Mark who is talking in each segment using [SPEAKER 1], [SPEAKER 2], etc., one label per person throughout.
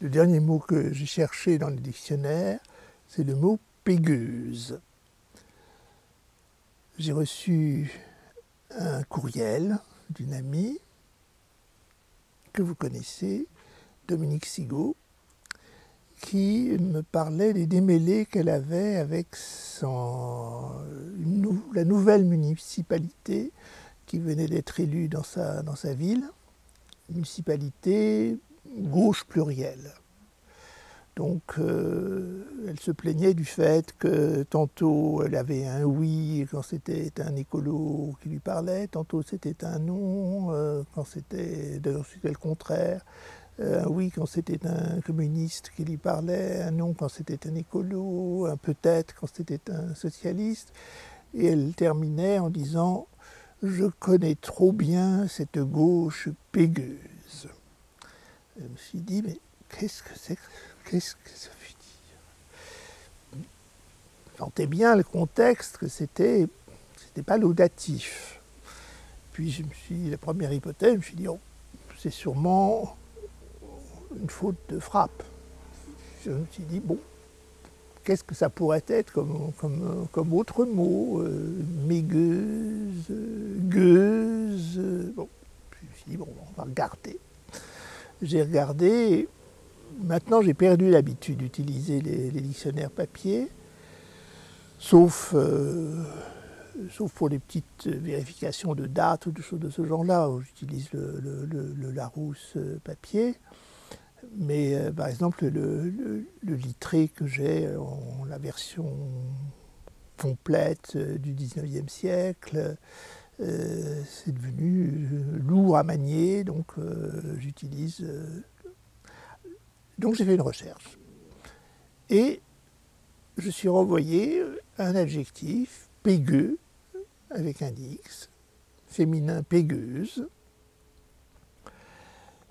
[SPEAKER 1] Le dernier mot que j'ai cherché dans le dictionnaire, c'est le mot pégueuse. J'ai reçu un courriel d'une amie que vous connaissez, Dominique Sigaud, qui me parlait des démêlés qu'elle avait avec la nouvelle municipalité qui venait d'être élue dans sa ville, municipalité gauche plurielle. Donc elle se plaignait du fait que tantôt elle avait un oui quand c'était un écolo qui lui parlait, tantôt c'était un non quand c'était le contraire. Un oui quand c'était un communiste qui lui parlait, un non quand c'était un écolo, un peut-être quand c'était un socialiste. Et elle terminait en disant « Je connais trop bien cette gauche pégueuse ». Je me suis dit « Mais qu'est-ce que c'est qu'est-ce que ça veut dire ?» Je sentais bien le contexte que c'était pas laudatif. Puis la première hypothèse, je me suis dit oh, c'est sûrement une faute de frappe. Je me suis dit, bon, qu'est-ce que ça pourrait être comme autre mot mégueuse, gueuse. Bon, je me suis dit, bon, on va regarder. J'ai regardé. Maintenant, j'ai perdu l'habitude d'utiliser les dictionnaires papier, sauf pour les petites vérifications de dates ou de choses de ce genre-là, où j'utilise le Larousse papier. Mais par exemple, le Littré que j'ai en la version complète du 19e siècle, c'est devenu lourd à manier, donc j'utilise. Donc j'ai fait une recherche. Et je suis renvoyé un adjectif, pégueux, avec un X, féminin pégueuse,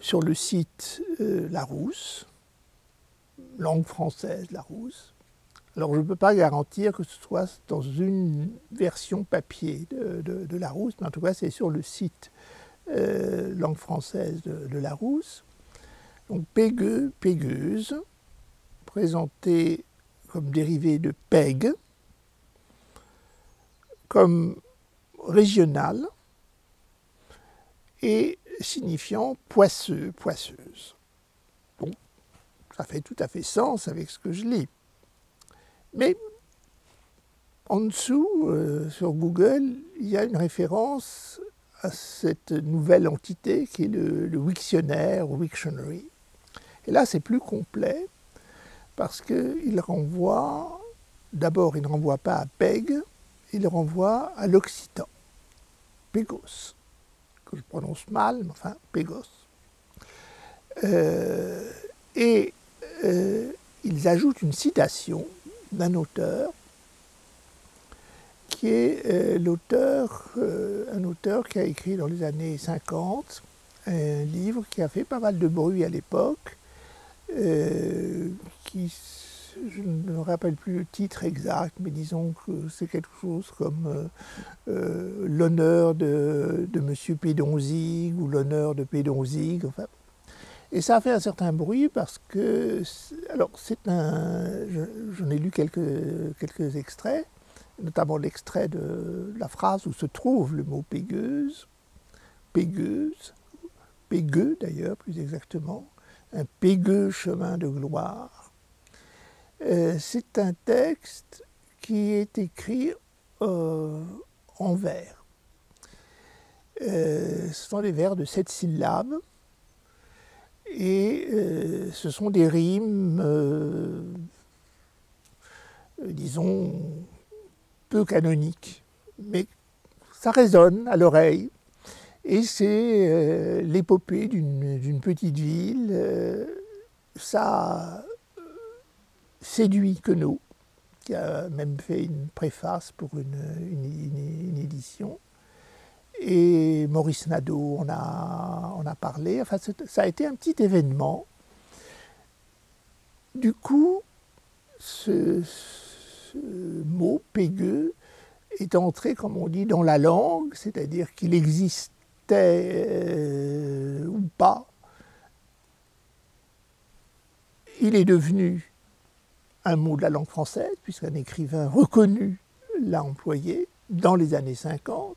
[SPEAKER 1] sur le site Larousse, langue française Larousse. Alors je ne peux pas garantir que ce soit dans une version papier de Larousse, mais en tout cas c'est sur le site langue française de Larousse. Donc pégueux, pégueuse, présenté comme dérivé de peg, comme régional et signifiant poisseux, poisseuse. Bon, ça fait tout à fait sens avec ce que je lis. Mais en dessous, sur Google, il y a une référence à cette nouvelle entité qui est le Wiktionnaire ou Wiktionary. Et là, c'est plus complet parce qu'il renvoie, d'abord, il ne renvoie pas à PEG, il renvoie à l'occitan, pégos, que je prononce mal, mais enfin, pégos. Ils ajoutent une citation d'un auteur qui est un auteur qui a écrit dans les années 50 un livre qui a fait pas mal de bruit à l'époque, je ne me rappelle plus le titre exact, mais disons que c'est quelque chose comme l'honneur de M. Pédonzig ou l'honneur de Pédonzig. Enfin. Et ça a fait un certain bruit parce que, alors j'en ai lu quelques extraits, notamment l'extrait de la phrase où se trouve le mot pégueuse, pégueuse, pégueux d'ailleurs plus exactement, un pégueux chemin de gloire. C'est un texte qui est écrit en vers. Ce sont des vers de 7 syllabes et ce sont des rimes, disons, peu canoniques, mais ça résonne à l'oreille. Et c'est l'épopée d'une petite ville. Ça séduit Queneau, qui a même fait une préface pour une édition. Et Maurice Nadeau en a parlé. Enfin, ça a été un petit événement. Du coup, ce mot pégueux est entré, comme on dit, dans la langue, c'est-à-dire qu'il existait ou pas il est devenu un mot de la langue française, puisqu'un écrivain reconnu l'a employé dans les années 50.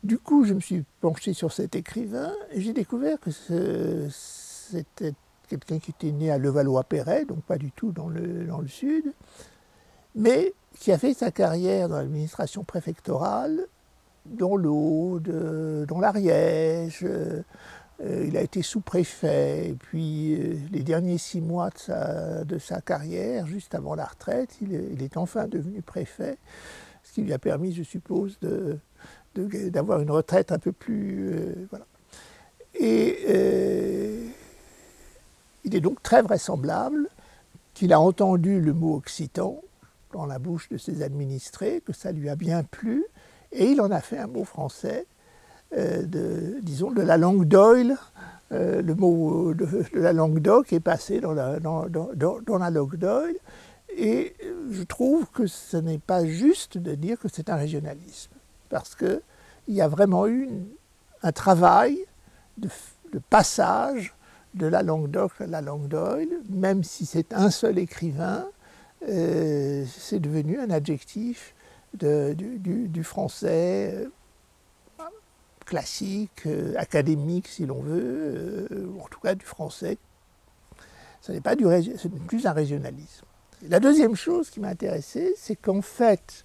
[SPEAKER 1] Du coup, je me suis penché sur cet écrivain et j'ai découvert que c'était quelqu'un qui était né à Levallois-Perret, donc pas du tout dans le sud, mais qui a fait sa carrière dans l'administration préfectorale, dans l'Aude, dans l'Ariège. Il a été sous-préfet, et puis les derniers 6 mois de sa carrière, juste avant la retraite, il est enfin devenu préfet, ce qui lui a permis, je suppose, d'avoir une retraite un peu plus... voilà. Et il est donc très vraisemblable qu'il a entendu le mot occitan dans la bouche de ses administrés, que ça lui a bien plu, et il en a fait un mot français, disons, de la langue d'Oil. Le mot de la langue d'Oc est passé dans la langue d'Oil, et je trouve que ce n'est pas juste de dire que c'est un régionalisme, parce qu'il y a vraiment eu un travail de passage de la langue d'Oc à la langue d'Oil, même si c'est un seul écrivain, c'est devenu un adjectif du français classique, académique si l'on veut, en tout cas du français. Ce n'est plus un régionalisme. La deuxième chose qui m'a intéressé, c'est qu'en fait,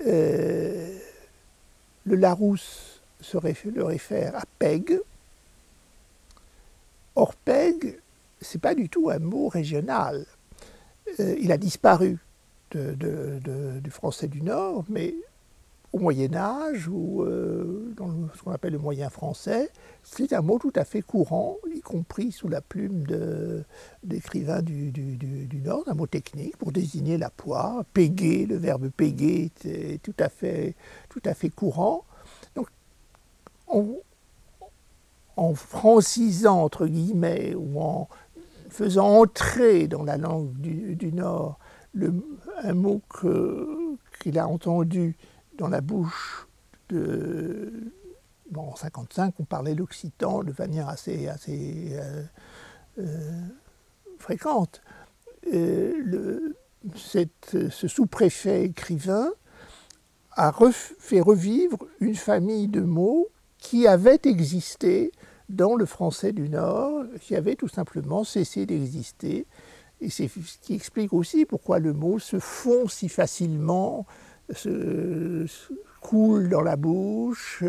[SPEAKER 1] le Larousse le réfère à Peg. Or, Peg, ce n'est pas du tout un mot régional. Il a disparu du français du Nord, mais au Moyen-Âge, ou dans ce qu'on appelle le moyen français, c'est un mot tout à fait courant, y compris sous la plume d'écrivains du Nord, un mot technique pour désigner la poire. Péguer, le verbe péguer était tout à fait courant. Donc, en francisant, entre guillemets, ou en faisant entrer dans la langue du Nord un mot qu'il a entendu dans la bouche en 1955, on parlait l'occitan de manière assez fréquente. Ce sous-préfet écrivain a fait revivre une famille de mots qui avaient existé dans le français du Nord, qui avaient tout simplement cessé d'exister. Et c'est ce qui explique aussi pourquoi le mot se fond si facilement, se coule dans la bouche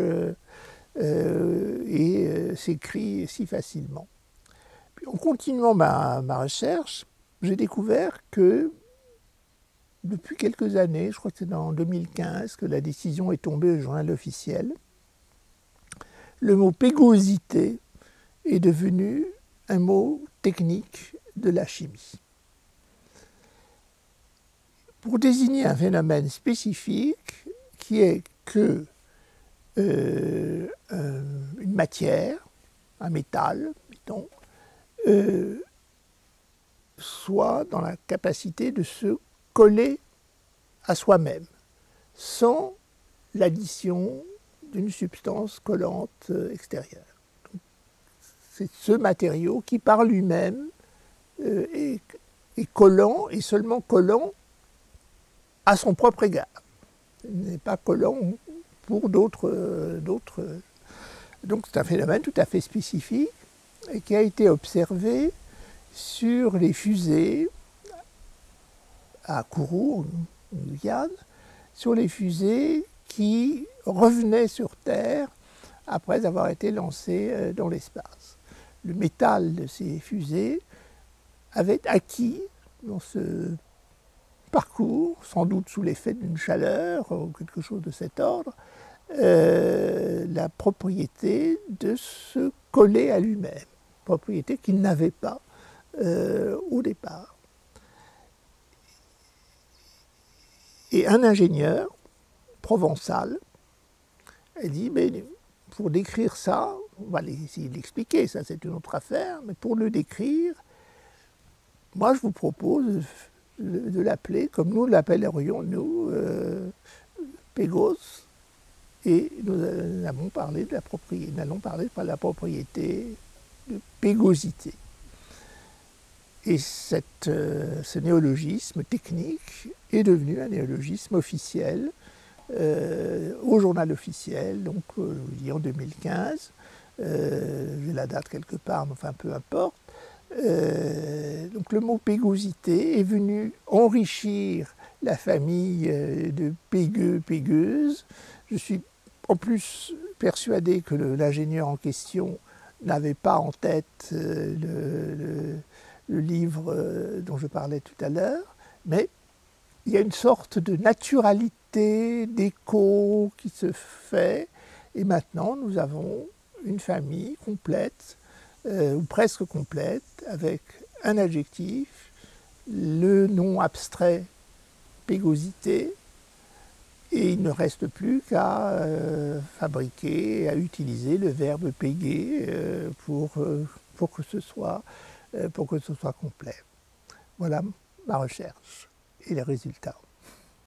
[SPEAKER 1] et s'écrit si facilement. Puis, en continuant ma recherche, j'ai découvert que depuis quelques années, je crois que c'est en 2015 que la décision est tombée au journal officiel, le mot pégosité est devenu un mot technique de la chimie. Pour désigner un phénomène spécifique qui est que une matière, un métal, mettons, soit dans la capacité de se coller à soi-même, sans l'addition d'une substance collante extérieure. C'est ce matériau qui, par lui-même, est collant, et seulement collant à son propre égard. Il n'est pas collant pour d'autres. Donc c'est un phénomène tout à fait spécifique et qui a été observé sur les fusées à Kourou, en Guyane, sur les fusées qui revenaient sur Terre après avoir été lancées dans l'espace. Le métal de ces fusées avait acquis dans ce parcours, sans doute sous l'effet d'une chaleur ou quelque chose de cet ordre, la propriété de se coller à lui-même, propriété qu'il n'avait pas au départ. Et un ingénieur provençal a dit, mais pour décrire ça, on va essayer de l'expliquer, ça c'est une autre affaire, mais pour le décrire, moi je vous propose de l'appeler, comme nous l'appellerions, nous, Pégos, et nous allons parler de la propriété de pégosité. Et ce néologisme technique est devenu un néologisme officiel au journal officiel, donc je vous dis en 2015. J'ai la date quelque part, mais enfin peu importe. Donc le mot pégosité est venu enrichir la famille de pégueux, pégueuses. Je suis en plus persuadé que l'ingénieur en question n'avait pas en tête le livre dont je parlais tout à l'heure, mais il y a une sorte de naturalité, d'écho qui se fait, et maintenant nous avons une famille complète, ou presque complète, avec un adjectif, le nom abstrait pégosité, et il ne reste plus qu'à fabriquer, à utiliser le verbe péguer pour que ce soit complet. Voilà ma recherche et les résultats.